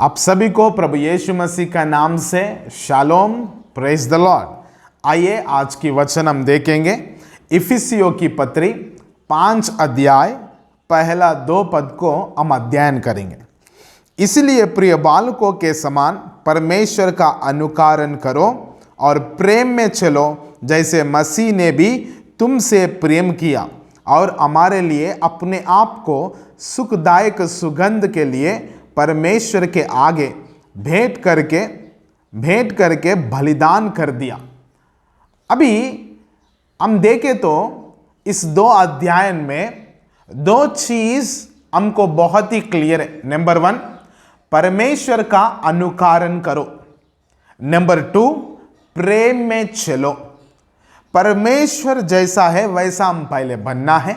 आप सभी को प्रभु यीशु मसीह का नाम से शालोम, प्रेज द लॉर्ड। आइए आज की वचन हम देखेंगे। इफिसियों की पत्री 5 अध्याय पहला 2 पद को हम अध्ययन करेंगे। इसलिए प्रिय बालकों के समान परमेश्वर का अनुकरण करो और प्रेम में चलो, जैसे मसीह ने भी तुमसे प्रेम किया और हमारे लिए अपने आप को सुखदायक सुगंध के लिए परमेश्वर के आगे भेंट करके बलिदान कर दिया। अभी हम देखें तो इस 2 अध्याय में 2 चीज हमको बहुत ही क्लियर है। नंबर 1, परमेश्वर का अनुकरण करो। नंबर 2, प्रेम में चलो। परमेश्वर जैसा है वैसा हम पहले बनना है।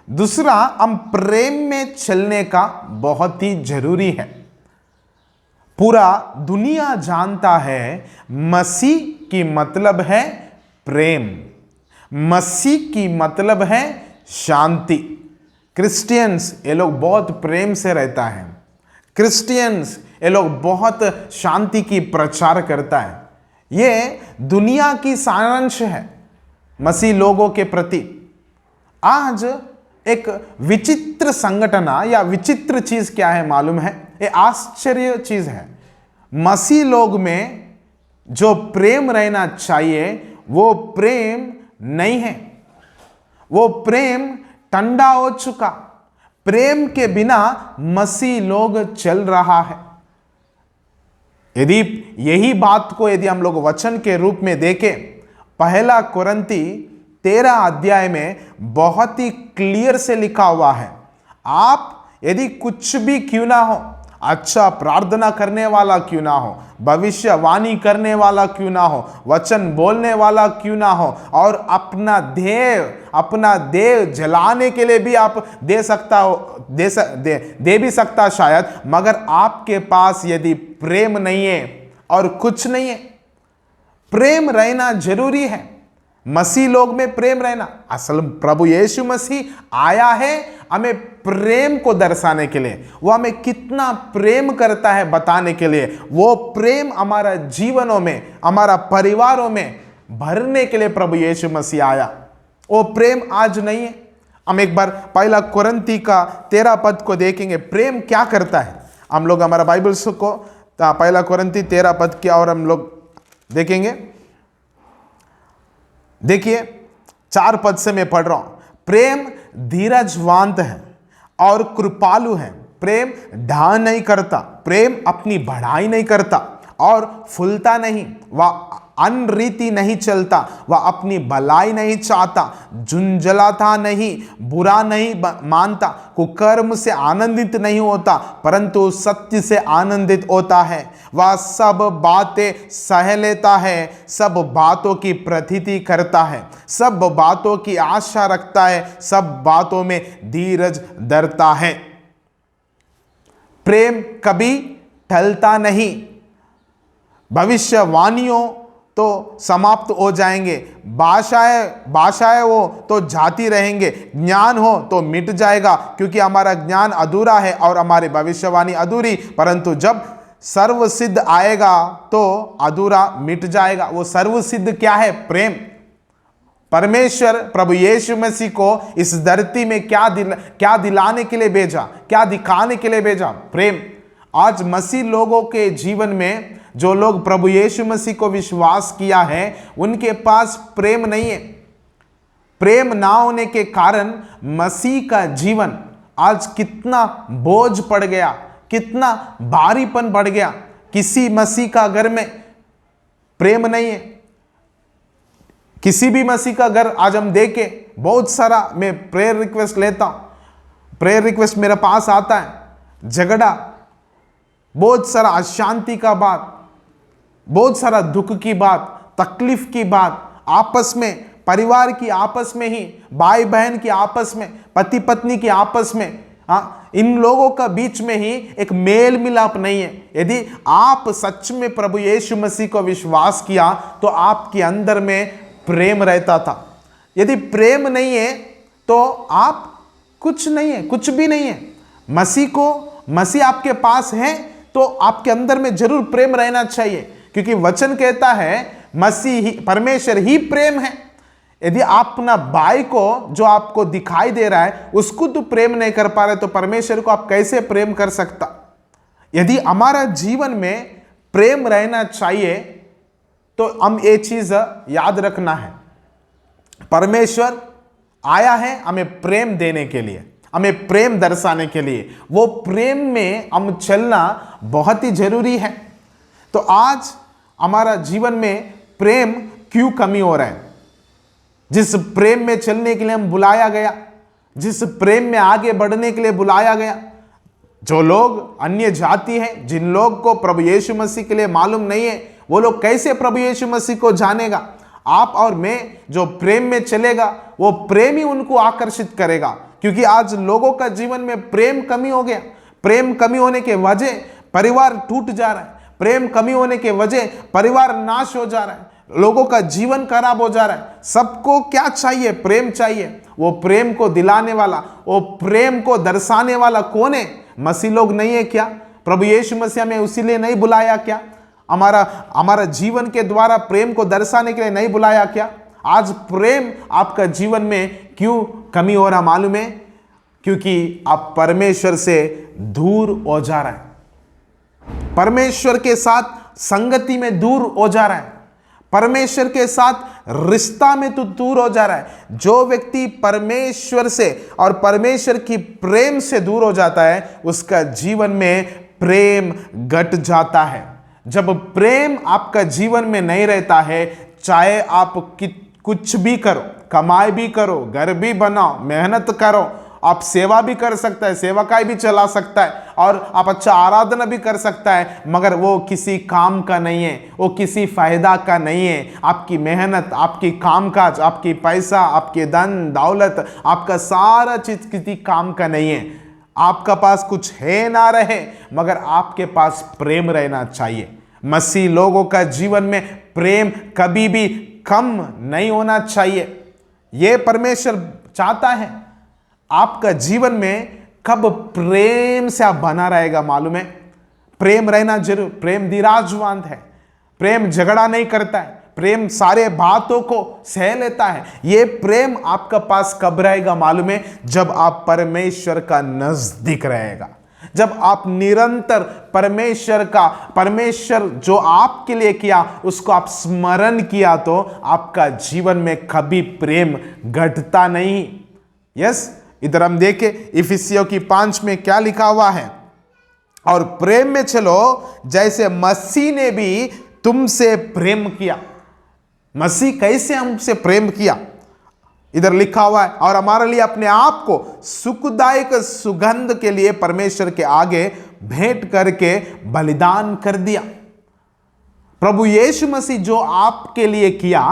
दूसरा, हम प्रेम में चलने का बहुत ही जरूरी है। पूरा दुनिया जानता है मसीह की मतलब है प्रेम, मसीह की मतलब है शांति। क्रिश्चियंस ये लोग बहुत प्रेम से रहता है। क्रिश्चियंस ये लोग बहुत शांति की प्रचार करता है। ये दुनिया की सारांश है मसीह लोगों के प्रति। आज एक विचित्र संगठना या विचित्र चीज क्या है मालूम है? ये आश्चर्य चीज है। मसीह लोग में जो प्रेम रहना चाहिए वो प्रेम नहीं है। वो प्रेम ठंडा हो चुका। प्रेम के बिना मसीह लोग चल रहा है। यदि यही बात को यदि हम लोग वचन के रूप में देखें, पहला कुरिन्थी 13 अध्याय में बहुत ही क्लियर से लिखा हुआ है। आप यदि कुछ भी क्यों ना हो, अच्छा प्रार्थना करने वाला क्यों ना हो, भविष्यवाणी करने वाला क्यों ना हो, वचन बोलने वाला क्यों ना हो, और अपना देह जलाने के लिए भी आप दे सकता हो, दे भी सकता शायद, मगर आपके पास यदि प्रेम नहीं है और कुछ नहीं है। प्रेम रहना जरूरी है। मसीह लोग में प्रेम रहना। असल प्रभु यीशु मसीह आया है हमें प्रेम को दर्शाने के लिए। वो हमें कितना प्रेम करता है बताने के लिए। वो प्रेम हमारा जीवनों में, हमारा परिवारों में भरने के लिए प्रभु यीशु मसीह आया। वो प्रेम आज नहीं है। हम एक बार पहला कुरिन्थी का 13 पद को देखेंगे। प्रेम क्या करता है? हम लोग हमारा बाइबल्स को पहला कुरिन्थी 13 पद की और हम लोग देखेंगे। देखिए 4 पद से मैं पढ़ रहा हूं। प्रेम धीरजवान है और कृपालु है। प्रेम ढान नहीं करता, प्रेम अपनी बढ़ाई नहीं करता और फूलता नहीं, वह अनरीति नहीं चलता, वह अपनी भलाई नहीं चाहता, झुंझलाता नहीं, बुरा नहीं मानता, कुकर्म से आनंदित नहीं होता, परंतु सत्य से आनंदित होता है। वह सब बातें सह लेता है, सब बातों की प्रतीति करता है, सब बातों की आशा रखता है, सब बातों में धीरज धरता है। प्रेम कभी टलता नहीं। भविष्यवाणियों तो समाप्त हो जाएंगे, भाषाएं वो तो जाती रहेंगे, ज्ञान हो तो मिट जाएगा, क्योंकि हमारा ज्ञान अधूरा है और हमारी भविष्यवाणी अधूरी। परंतु जब सर्वसिद्ध आएगा तो अधूरा मिट जाएगा। वो सर्वसिद्ध क्या है? प्रेम। परमेश्वर प्रभु यीशु मसीह को इस धरती में क्या दिलाने के लिए भेजा, क्या दिखाने के लिए भेजा? प्रेम। आज मसीह लोगों के जीवन में जो लोग प्रभु यीशु मसीह को विश्वास किया है उनके पास प्रेम नहीं है। प्रेम ना होने के कारण मसीह का जीवन आज कितना बोझ पड़ गया, कितना भारीपन बढ़ गया। किसी मसीह का घर में प्रेम नहीं है। किसी भी मसीह का घर आज हम देखें, बहुत सारा मैं प्रेयर रिक्वेस्ट लेता हूं, प्रेयर रिक्वेस्ट मेरे पास आता है, झगड़ा, बहुत सारा अशांति का बात, बहुत सारा दुख की बात, तकलीफ की बात, आपस में, परिवार की आपस में ही, भाई बहन की आपस में, पति पत्नी की आपस में, इन लोगों का बीच में ही एक मेल मिलाप नहीं है। यदि आप सच में प्रभु यीशु मसीह को विश्वास किया तो आपके अंदर में प्रेम रहता था। यदि प्रेम नहीं है तो आप कुछ नहीं है, कुछ भी नहीं है। मसीह आपके पास है तो आपके अंदर में जरूर प्रेम रहना चाहिए, क्योंकि वचन कहता है मसीह ही, परमेश्वर ही प्रेम है। यदि आप अपना भाई को जो आपको दिखाई दे रहा है उसको तो प्रेम नहीं कर पा रहे, तो परमेश्वर को आप कैसे प्रेम कर सकता। यदि हमारा जीवन में प्रेम रहना चाहिए तो हम ये चीज याद रखना है, परमेश्वर आया है हमें प्रेम देने के लिए, हमें प्रेम दर्शाने के लिए। वो प्रेम में हम चलना बहुत ही जरूरी है। तो आज हमारा जीवन में प्रेम क्यों कमी हो रहा है? जिस प्रेम में चलने के लिए हम बुलाया गया, जिस प्रेम में आगे बढ़ने के लिए बुलाया गया, जो लोग अन्य जाति हैं, जिन लोग को प्रभु यीशु मसीह के लिए मालूम नहीं है, वो लोग कैसे प्रभु यीशु मसीह को जानेगा? आप और मैं जो प्रेम में चलेगा वो प्रेम ही उनको आकर्षित करेगा, क्योंकि आज लोगों का जीवन में प्रेम कमी हो गया। प्रेम कमी होने के वजह परिवार टूट जा रहा है, प्रेम कमी होने के वजह परिवार नाश हो जा रहा है, लोगों का जीवन खराब हो जा रहा है। सबको क्या चाहिए? प्रेम चाहिए। वो प्रेम को दिलाने वाला, वो प्रेम को दर्शाने वाला कौन है? मसीह लोग नहीं है क्या? प्रभु यीशु मसीह में उसीलिए नहीं बुलाया क्या? हमारा जीवन के द्वारा प्रेम को दर्शाने के लिए नहीं बुलाया क्या? आज प्रेम आपका जीवन में क्यों कमी हो रहा मालूम है? क्योंकि आप परमेश्वर से दूर हो जा रहा है, परमेश्वर के साथ संगति में दूर हो जा रहा है, परमेश्वर के साथ रिश्ता में तो दूर हो जा रहा है। जो व्यक्ति परमेश्वर से और परमेश्वर की प्रेम से दूर हो जाता है उसका जीवन में प्रेम घट जाता है। जब प्रेम आपका जीवन में नहीं रहता है, चाहे आप कुछ भी करो, कमाई भी करो, घर भी बनाओ, मेहनत करो, आप सेवा भी कर सकता है, सेवकाई भी चला सकता है, और आप अच्छा आराधना भी कर सकता है, मगर वो किसी काम का नहीं है, वो किसी फायदा का नहीं है। आपकी मेहनत, आपकी कामकाज, आपकी पैसा, आपके धन दौलत, आपका सारा चीज किसी काम का नहीं है। आपका पास कुछ है ना रहे, मगर आपके पास प्रेम रहना चाहिए। मसीह लोगों का जीवन में प्रेम कभी भी कम नहीं होना चाहिए। यह परमेश्वर चाहता है। आपका जीवन में कब प्रेम से आप बना रहेगा मालूम है? प्रेम रहना जरूर। प्रेम धीराजवान है, प्रेम झगड़ा नहीं करता है, प्रेम सारे बातों को सह लेता है। ये प्रेम आपका पास कब रहेगा मालूम है? जब आप परमेश्वर का नजदीक रहेगा, जब आप निरंतर परमेश्वर जो आपके लिए किया उसको आप स्मरण किया, तो आपका जीवन में कभी प्रेम घटता नहीं। यस, इधर हम देखें इफिसियों की 5 में क्या लिखा हुआ है, और प्रेम में चलो जैसे मसीह ने भी तुमसे प्रेम किया। मसीह कैसे हमसे प्रेम किया? इधर लिखा हुआ है, और हमारे लिए अपने आप को सुखदायक सुगंध के लिए परमेश्वर के आगे भेंट करके बलिदान कर दिया। प्रभु यीशु मसीह जो आपके लिए किया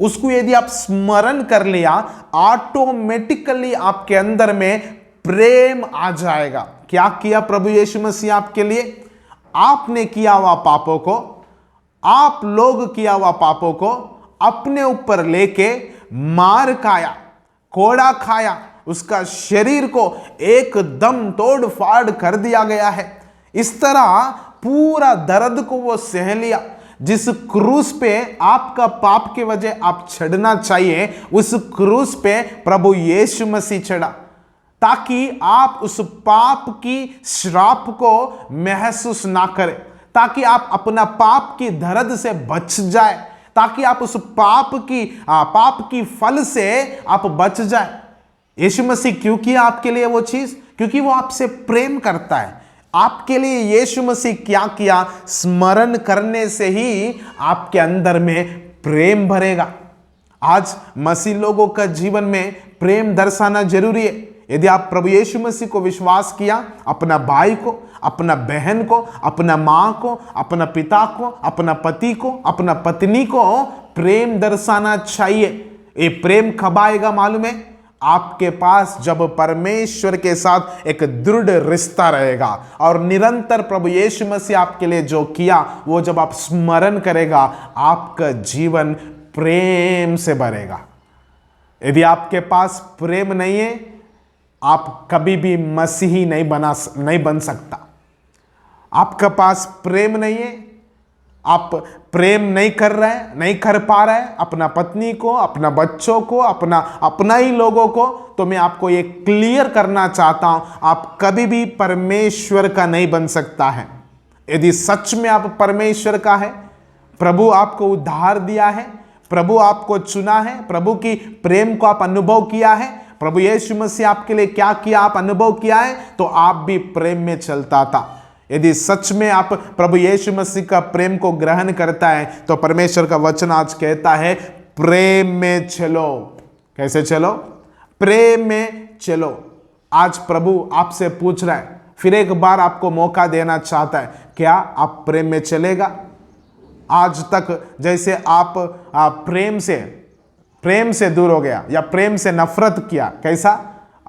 उसको यदि आप स्मरण कर लिया, ऑटोमेटिकली आपके अंदर में प्रेम आ जाएगा। क्या किया प्रभु यीशु मसीह आपके लिए? आपने किया हुआ पापों को, आप लोग किया हुआ पापों को अपने ऊपर लेके मार खाया, कोड़ा खाया, उसका शरीर को एकदम तोड़ फाड़ कर दिया गया है। इस तरह पूरा दर्द को वो सह लिया। जिस क्रूस पे आपका पाप के वजह आप चढ़ना चाहिए, उस क्रूस पे प्रभु यीशु मसीह चढ़ा, ताकि आप उस पाप की श्राप को महसूस ना करें, ताकि आप अपना पाप की दर्द से बच जाए, ताकि आप उस पाप की फल से आप बच जाए। यीशु मसीह क्यों किया आपके लिए वो चीज? क्योंकि वो आपसे प्रेम करता है। आपके लिए यीशु मसीह क्या किया, स्मरण करने से ही आपके अंदर में प्रेम भरेगा। आज मसीह लोगों का जीवन में प्रेम दर्शाना जरूरी है। यदि आप प्रभु यीशु मसीह को विश्वास किया, अपना भाई को, अपना बहन को, अपना माँ को, अपना पिता को, अपना पति को, अपना पत्नी को प्रेम दर्शाना चाहिए। ये प्रेम कब आएगा मालूम है? आपके पास जब परमेश्वर के साथ एक दृढ़ रिश्ता रहेगा, और निरंतर प्रभु यीशु मसीह आपके लिए जो किया वो जब आप स्मरण करेगा, आपका जीवन प्रेम से भरेगा। यदि आपके पास प्रेम नहीं है, आप कभी भी मसीही नहीं बन सकता। आपके पास प्रेम नहीं है, आप प्रेम नहीं कर रहे हैं, नहीं कर पा रहे हैं अपना पत्नी को, अपना बच्चों को, अपना ही लोगों को, तो मैं आपको ये क्लियर करना चाहता हूं, आप कभी भी परमेश्वर का नहीं बन सकता है। यदि सच में आप परमेश्वर का है, प्रभु आपको उद्धार दिया है, प्रभु आपको चुना है, प्रभु की प्रेम को आप अनुभव किया है, प्रभु यीशु मसीह आपके लिए क्या किया आप अनुभव किया है, तो आप भी प्रेम में चलता था। यदि सच में आप प्रभु यीशु मसीह का प्रेम को ग्रहण करता है, तो परमेश्वर का वचन आज कहता है प्रेम में चलो। कैसे चलो? प्रेम में चलो। आज प्रभु आपसे पूछ रहा है, फिर एक बार आपको मौका देना चाहता है, क्या आप प्रेम में चलेगा? आज तक जैसे आप प्रेम से दूर हो गया या प्रेम से नफरत किया, कैसा?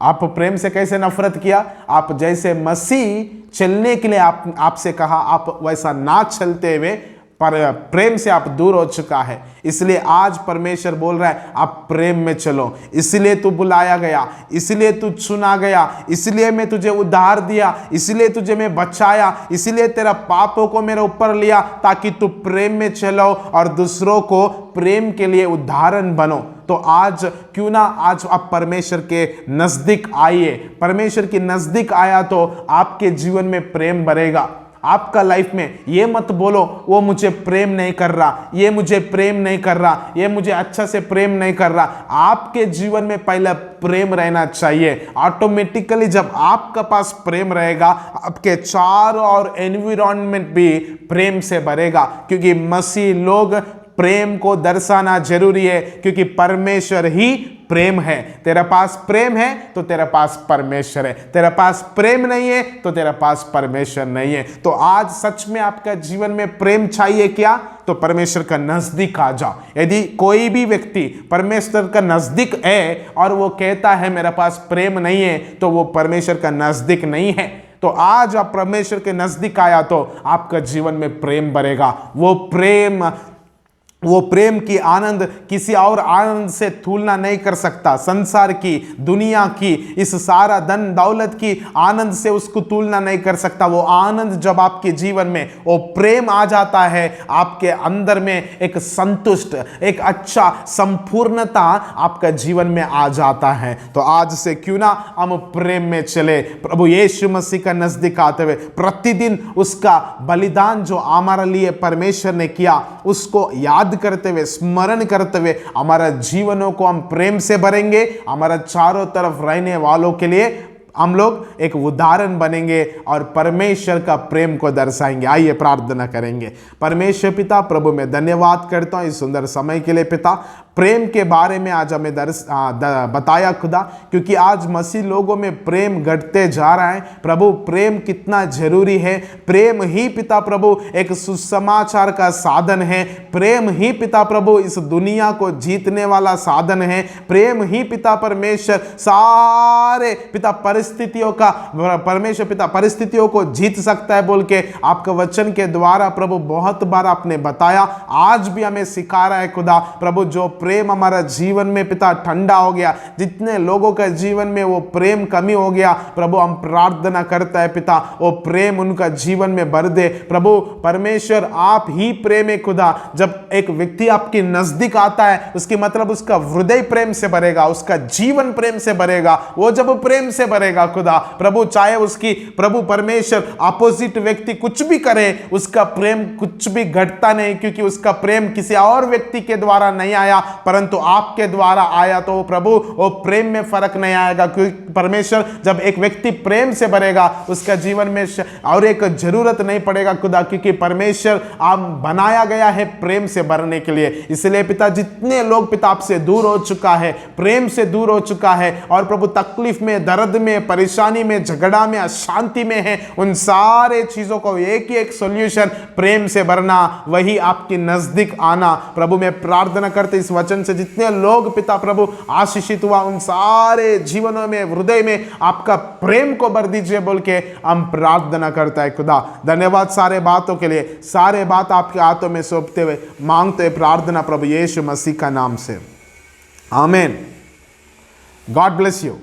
आप प्रेम से कैसे नफरत किया? आप जैसे मसीह चलने के लिए आपसे कहा, आप वैसा ना चलते हुए पर प्रेम से आप दूर हो चुका है। इसलिए आज परमेश्वर बोल रहा है आप प्रेम में चलो। इसलिए तू बुलाया गया, इसलिए तू चुना गया, इसलिए मैं तुझे उद्धार दिया, इसलिए तुझे मैं बचाया, इसलिए तेरा पापों को मेरे ऊपर लिया, ताकि तू प्रेम में चलो और दूसरों को प्रेम के लिए उदाहरण बनो। तो आज क्यों ना आज आप परमेश्वर के नजदीक आइए। परमेश्वर के नजदीक आया तो आपके जीवन में प्रेम बढ़ेगा। आपका लाइफ में ये मत बोलो वो मुझे प्रेम नहीं कर रहा, ये मुझे प्रेम नहीं कर रहा, ये मुझे अच्छा से प्रेम नहीं कर रहा। आपके जीवन में पहले प्रेम रहना चाहिए। ऑटोमेटिकली जब आपके पास प्रेम रहेगा, आपके चारों और एनवायरनमेंट भी प्रेम से भरेगा, क्योंकि मसीह लोग प्रेम को दर्शाना जरूरी है, क्योंकि परमेश्वर ही प्रेम है। तेरे पास प्रेम है तो तेरे पास परमेश्वर है, तेरे पास प्रेम नहीं है तो तेरे पास परमेश्वर नहीं है। तो आज सच में आपका जीवन में प्रेम चाहिए क्या? तो परमेश्वर का नजदीक आ जाओ। यदि कोई भी व्यक्ति परमेश्वर का नजदीक है और वो कहता है मेरे पास प्रेम नहीं है, तो वो परमेश्वर का नजदीक नहीं है। तो आज आप परमेश्वर के नजदीक आया तो आपका जीवन में प्रेम बढ़ेगा। वो प्रेम की आनंद किसी और आनंद से तुलना नहीं कर सकता। संसार की, दुनिया की, इस सारा धन दौलत की आनंद से उसको तुलना नहीं कर सकता। वो आनंद जब आपके जीवन में वो प्रेम आ जाता है, आपके अंदर में एक संतुष्ट, एक अच्छा संपूर्णता आपका जीवन में आ जाता है। तो आज से क्यों ना हम प्रेम में चले, प्रभु यीशु मसीह का नजदीक आते हुए प्रतिदिन उसका बलिदान जो हमारे लिए परमेश्वर ने किया उसको याद करते हुए, स्मरण करते हुए हमारा जीवनों को हम प्रेम से भरेंगे। हमारा चारों तरफ रहने वालों के लिए हम लोग एक उदाहरण बनेंगे और परमेश्वर का प्रेम को दर्शाएंगे। आइए प्रार्थना करेंगे। परमेश्वर पिता, प्रभु मैं धन्यवाद करता हूँ इस सुंदर समय के लिए। पिता, प्रेम के बारे में आज हमें बताया खुदा, क्योंकि आज मसीह लोगों में प्रेम घटते जा रहा है। प्रभु प्रेम कितना जरूरी है। प्रेम ही पिता प्रभु एक सुसमाचार का साधन है। प्रेम ही पिता प्रभु इस दुनिया को जीतने वाला साधन है। प्रेम ही पिता परमेश्वर सारे पिता परिस्थितियों का, परमेश्वर पिता परिस्थितियों को जीत सकता है बोल के आपके वचन के द्वारा प्रभु बहुत बार आपने बताया। आज भी हमें सिखा रहा है खुदा प्रभु, जो प्रेम हमारा जीवन में पिता ठंडा हो गया, जितने लोगों का जीवन में वो प्रेम कमी हो गया, प्रभु हम प्रार्थना करता है पिता वो प्रेम उनका जीवन में भर दे। प्रभु परमेश्वर आप ही प्रेम है खुदा। जब एक व्यक्ति आपके नजदीक आता है उसकी मतलब उसका हृदय प्रेम से भरेगा, उसका जीवन प्रेम से भरेगा। वो जब प्रेम से भरेगा खुदा प्रभु, चाहे उसकी प्रभु परमेश्वर अपोजिट व्यक्ति कुछ भी करे, उसका प्रेम कुछ भी घटता नहीं, क्योंकि उसका प्रेम किसी और व्यक्ति के द्वारा नहीं आया परंतु आपके द्वारा आया। तो प्रभु वो प्रेम में फर्क नहीं आएगा, क्योंकि परमेश्वर जब एक व्यक्ति प्रेम से भरेगा उसका जीवन में और एक जरूरत नहीं पड़ेगा खुदा, क्योंकि परमेश्वर आप बनाया गया है प्रेम से भरने के लिए। इसलिए पिता जितने लोग पिता आपसे दूर हो चुका है, प्रेम से दूर हो चुका है और प्रभु तकलीफ में, दर्द में, परेशानी में, झगड़ा में, अशांति में है, उन सारे चीजों को एक ही एक सॉल्यूशन प्रेम से भरना, वही आपके नजदीक आना। प्रभु मैं प्रार्थना करते इस वचन से जितने लोग पिता प्रभु आशीषित हुआ उन सारे जीवनों में, हृदय में आपका प्रेम को भर दीजिए बोल के हम प्रार्थना करता है खुदा। धन्यवाद सारे बातों के लिए, सारे बात आपके हाथों में सौंपते हुए मांगते हुए प्रार्थना प्रभु यीशु मसीह का नाम से, आमीन। God bless you.